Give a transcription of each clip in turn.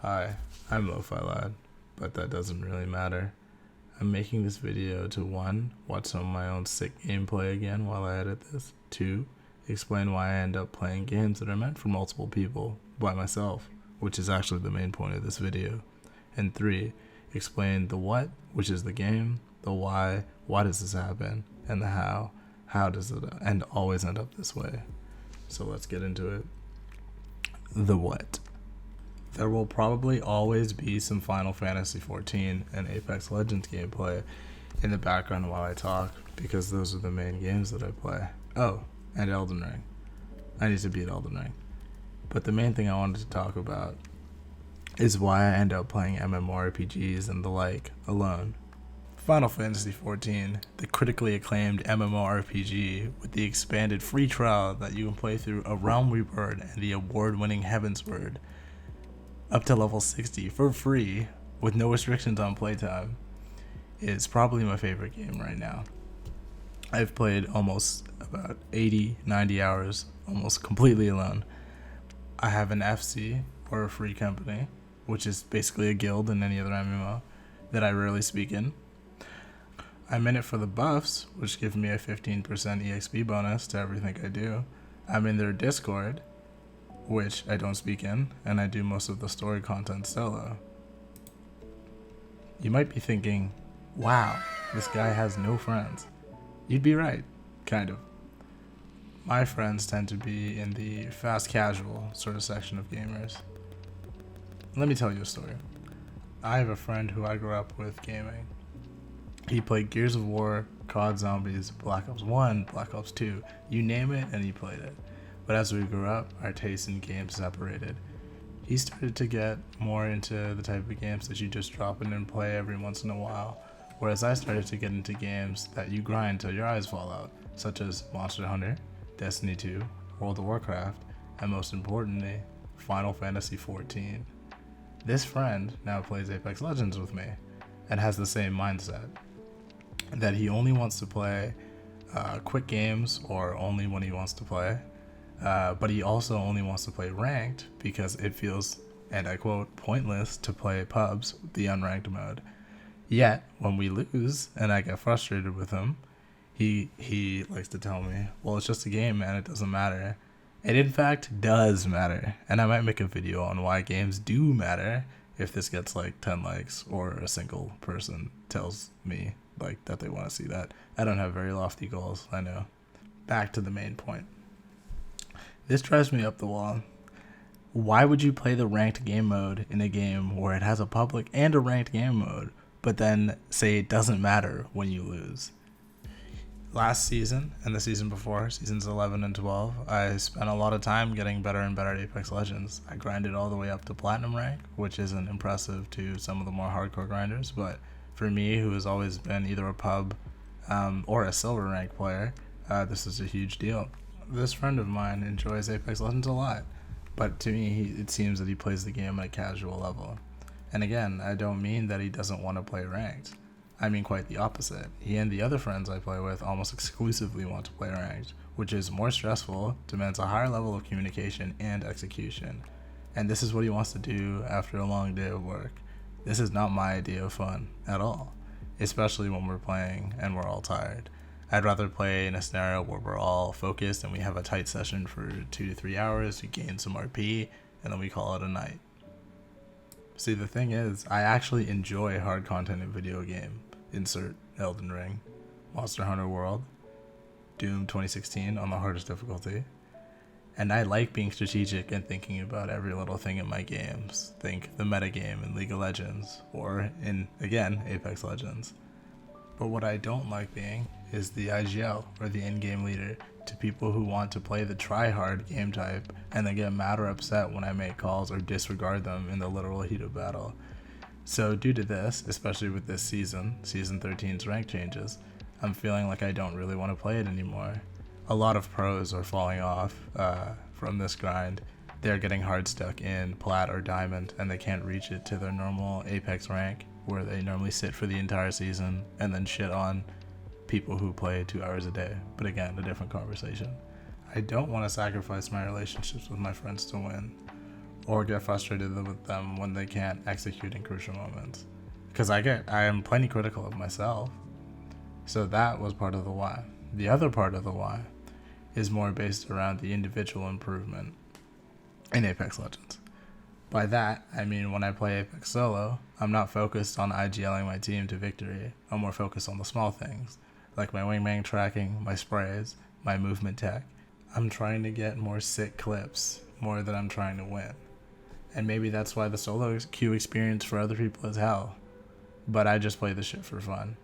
Hi, I'm Lo-Fi Lad, but that doesn't really matter. I'm making this video to 1. Watch some of my own sick gameplay again while I edit this. 2. Explain why I end up playing games that are meant for multiple people, by myself, which is actually the main point of this video. And 3. Explain the what, which is the game, the why does this happen, and the how does it always end up this way. So let's get into it. The what. There will probably always be some Final Fantasy XIV and Apex Legends gameplay in the background while I talk, because those are the main games that I play. Oh, and Elden Ring. I need to beat Elden Ring. But the main thing I wanted to talk about is why I end up playing MMORPGs and the like alone. Final Fantasy XIV, the critically acclaimed MMORPG with the expanded free trial that you can play through A Realm Reborn and the award-winning Heavensward, up to level 60 for free with no restrictions on playtime, is probably my favorite game right now. I've played almost about 90 hours almost completely alone. I have an FC, or a free company, which is basically a guild in any other MMO, that I rarely speak in. I'm in it for the buffs, which give me a 15% EXP bonus to everything I do. I'm in their Discord, which I don't speak in, and I do most of the story content solo. You might be thinking, wow, this guy has no friends. You'd be right, kind of. My friends tend to be in the fast casual sort of section of gamers. Let me tell you a story. I have a friend who I grew up with gaming. He played Gears of War, COD Zombies, Black Ops 1, Black Ops 2, you name it, and he played it. But as we grew up, our tastes in games separated. He started to get more into the type of games that you just drop in and play every once in a while, whereas I started to get into games that you grind till your eyes fall out, such as Monster Hunter, Destiny 2, World of Warcraft, and most importantly, Final Fantasy XIV. This friend now plays Apex Legends with me, and has the same mindset, that he only wants to play quick games, or only when he wants to play. But he also only wants to play ranked because it feels, and I quote, pointless to play pubs, the unranked mode. Yet, when we lose and I get frustrated with him, he likes to tell me, well, it's just a game, man, it doesn't matter. It in fact does matter, and I might make a video on why games do matter if this gets like 10 likes or a single person tells me like that they want to see that. I don't have very lofty goals, I know. Back to the main point. This drives me up the wall. Why would you play the ranked game mode in a game where it has a public and a ranked game mode, but then say it doesn't matter when you lose? Last season and the season before, seasons 11 and 12, I spent a lot of time getting better and better at Apex Legends. I grinded all the way up to Platinum rank, which isn't impressive to some of the more hardcore grinders, but for me, who has always been either a pub or a silver rank player, this is a huge deal. This friend of mine enjoys Apex Legends a lot, but to me, it seems that he plays the game at a casual level. And again, I don't mean that he doesn't want to play ranked. I mean quite the opposite. He and the other friends I play with almost exclusively want to play ranked, which is more stressful, demands a higher level of communication and execution. And this is what he wants to do after a long day of work. This is not my idea of fun at all, especially when we're playing and we're all tired. I'd rather play in a scenario where we're all focused and we have a tight session for 2 to 3 hours to gain some RP, and then we call it a night. See, the thing is, I actually enjoy hard content in video game. Insert Elden Ring, Monster Hunter World, Doom 2016 on the hardest difficulty. And I like being strategic and thinking about every little thing in my games. Think the metagame in League of Legends, or in, again, Apex Legends. But what I don't like being is the IGL, or the in-game leader, to people who want to play the try-hard game type and then get mad or upset when I make calls or disregard them in the literal heat of battle. So due to this, especially with this season 13's rank changes, I'm feeling like I don't really want to play it anymore. A lot of pros are falling off from this grind. They're getting hard stuck in Plat or Diamond, and they can't reach it to their normal Apex rank, where they normally sit for the entire season and then shit on people who play 2 hours a day. But again, a different conversation. I don't want to sacrifice my relationships with my friends to win. or get frustrated with them when they can't execute in crucial moments. Because I am plenty critical of myself. So that was part of the why. The other part of the why is more based around the individual improvement in Apex Legends. By that, I mean when I play Apex solo, I'm not focused on IGLing my team to victory. I'm more focused on the small things, like my wingman tracking, my sprays, my movement tech. I'm trying to get more sick clips, more than I'm trying to win. And maybe that's why the solo queue experience for other people is hell. But I just play this shit for fun.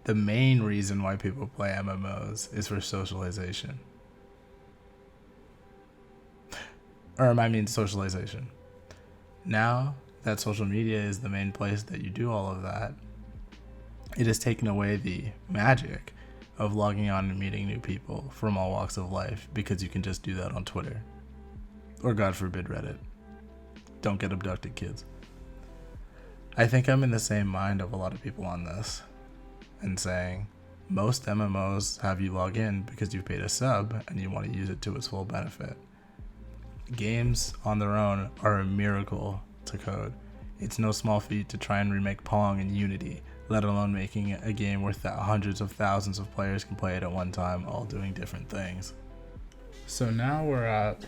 The main reason why people play MMOs is for socialization. Socialization. Now that social media is the main place that you do all of that, it has taken away the magic of logging on and meeting new people from all walks of life, because you can just do that on Twitter. Or God forbid, Reddit. Don't get abducted, kids. I think I'm in the same mind of a lot of people on this, and saying most MMOs have you log in because you've paid a sub and you want to use it to its full benefit. Games on their own are a miracle to code. It's no small feat to try and remake Pong in Unity, let alone making a game where hundreds of thousands of players can play it at one time, all doing different things. So now we're at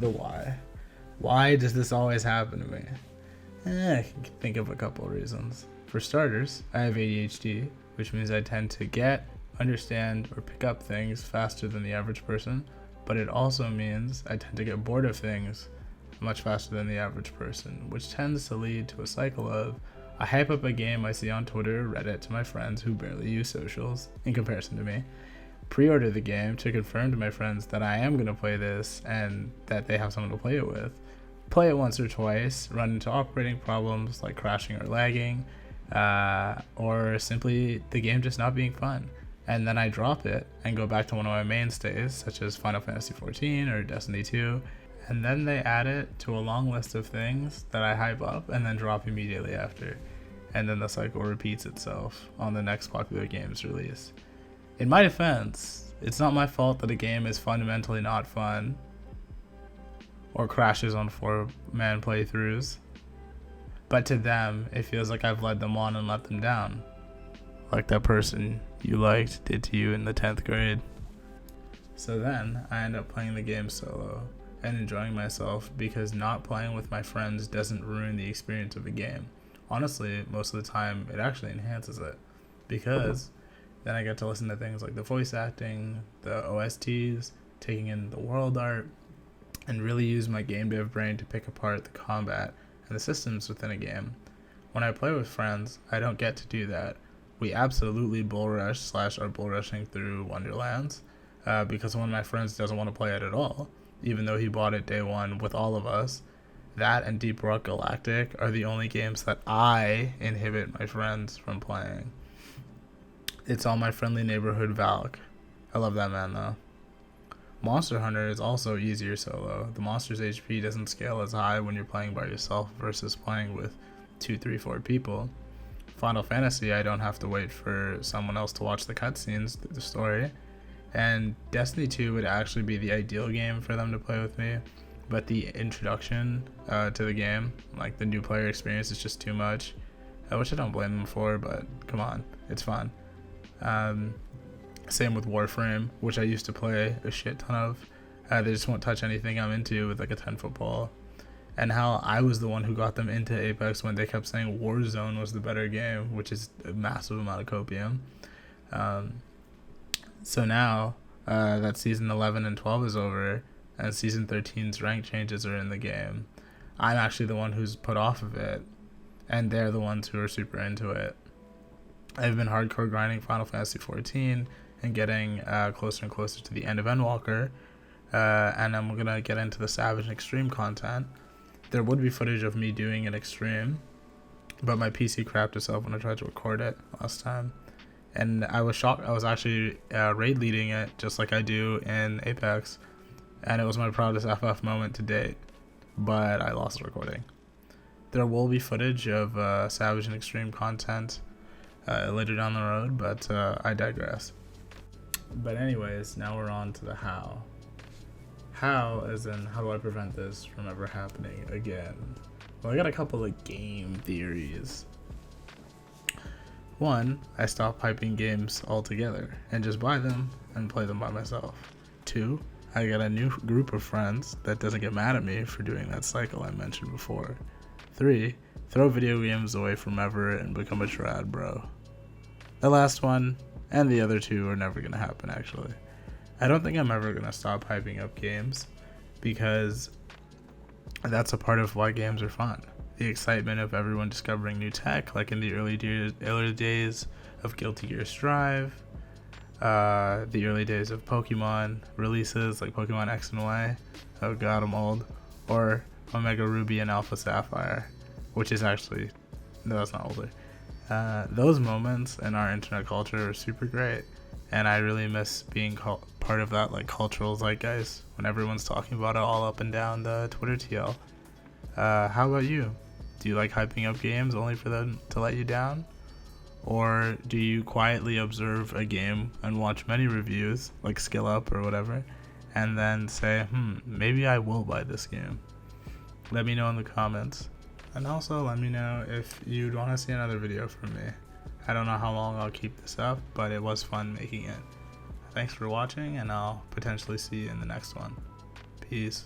the why. Why does this always happen to me? I can think of a couple of reasons. For starters, I have ADHD, which means I tend to get, understand, or pick up things faster than the average person, but it also means I tend to get bored of things much faster than the average person, which tends to lead to a cycle of I hype up a game I see on Twitter or Reddit to my friends who barely use socials in comparison to me, pre-order the game to confirm to my friends that I am going to play this and that they have someone to play it with, play it once or twice, run into operating problems like crashing or lagging, or simply the game just not being fun. And then I drop it and go back to one of my mainstays, such as Final Fantasy XIV or Destiny 2, and then they add it to a long list of things that I hype up and then drop immediately after. And then the cycle repeats itself on the next popular game's release. In my defense, it's not my fault that a game is fundamentally not fun or crashes on 4-man playthroughs, but to them, it feels like I've led them on and let them down, like that person you liked did to you in the 10th grade. So then, I end up playing the game solo and enjoying myself, because not playing with my friends doesn't ruin the experience of a game. Honestly, most of the time, it actually enhances it, because then I get to listen to things like the voice acting, the OSTs, taking in the world art, and really use my game dev brain to pick apart the combat and the systems within a game. When I play with friends, I don't get to do that. We absolutely bull rush / are bull rushing through Wonderlands, because one of my friends doesn't want to play it at all, even though he bought it day one with all of us. That and Deep Rock Galactic are the only games that I inhibit my friends from playing. It's all my friendly neighborhood Valk. I love that man though. Monster Hunter is also easier solo. The monster's HP doesn't scale as high when you're playing by yourself versus playing with 2, 3, 4 people. Final Fantasy, I don't have to wait for someone else to watch the cutscenes through the story. And Destiny 2 would actually be the ideal game for them to play with me, but the introduction to the game, like the new player experience, is just too much, which I don't blame them for, but come on, it's fun. Same with Warframe, which I used to play a shit ton of. They just won't touch anything I'm into with like a 10-foot pole. And how I was the one who got them into Apex when they kept saying Warzone was the better game, which is a massive amount of copium. So now that Season 11 and 12 is over, and Season 13's rank changes are in the game, I'm actually the one who's put off of it, and they're the ones who are super into it. I've been hardcore grinding Final Fantasy XIV and getting closer and closer to the end of Endwalker, and I'm going to get into the Savage and Extreme content. There would be footage of me doing an Extreme, but my PC crapped itself when I tried to record it last time. And I was shocked. I was actually raid leading it just like I do in Apex, and it was my proudest FF moment to date, but I lost the recording. There will be footage of Savage and Extreme content later down the road, but I digress. But anyways, now we're on to the how. How, as in, how do I prevent this from ever happening again? Well, I got a couple of game theories. One, I stop hyping games altogether and just buy them and play them by myself. Two, I get a new group of friends that doesn't get mad at me for doing that cycle I mentioned before. 3, throw video games away from ever and become a trad bro. The last one and the other two are never going to happen, actually. I don't think I'm ever going to stop hyping up games because that's a part of why games are fun. The excitement of everyone discovering new tech, like in the early days of Guilty Gear Strive, the early days of Pokemon releases like Pokemon X and Y, oh god, I'm old, or Omega Ruby and Alpha Sapphire, which is actually, no, that's not older. Those moments in our internet culture are super great, and I really miss being part of that like cultural zeitgeist when everyone's talking about it all up and down the Twitter TL. How about you? Do you like hyping up games only for them to let you down? Or do you quietly observe a game and watch many reviews, like Skill Up or whatever, and then say, maybe I will buy this game? Let me know in the comments. And also let me know if you'd want to see another video from me. I don't know how long I'll keep this up, but it was fun making it. Thanks for watching, and I'll potentially see you in the next one. Peace.